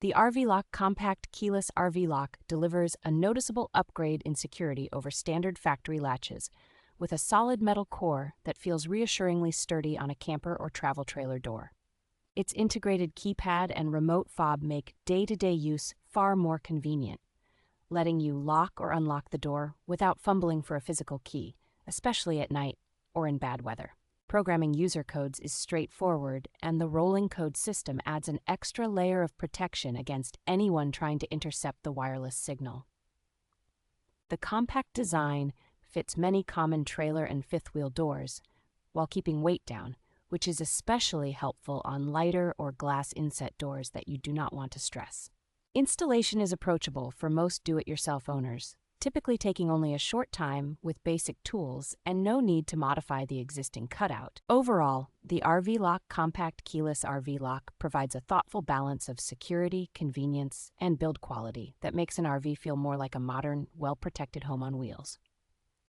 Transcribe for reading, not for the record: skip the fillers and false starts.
The RVLock compact keyless RVLock delivers a noticeable upgrade in security over standard factory latches, with a solid metal core that feels reassuringly sturdy on a camper or travel trailer door. Its integrated keypad and remote fob make day-to-day use far more convenient, letting you lock or unlock the door without fumbling for a physical key, especially at night or in bad weather. Programming user codes is straightforward, and the rolling code system adds an extra layer of protection against anyone trying to intercept the wireless signal. The compact design fits many common trailer and fifth-wheel doors, while keeping weight down, which is especially helpful on lighter or glass inset doors that you do not want to stress. Installation is approachable for most do-it-yourself owners, typically taking only a short time with basic tools and no need to modify the existing cutout. Overall, the RVLock compact keyless RVLock provides a thoughtful balance of security, convenience, and build quality that makes an RV feel more like a modern, well-protected home on wheels.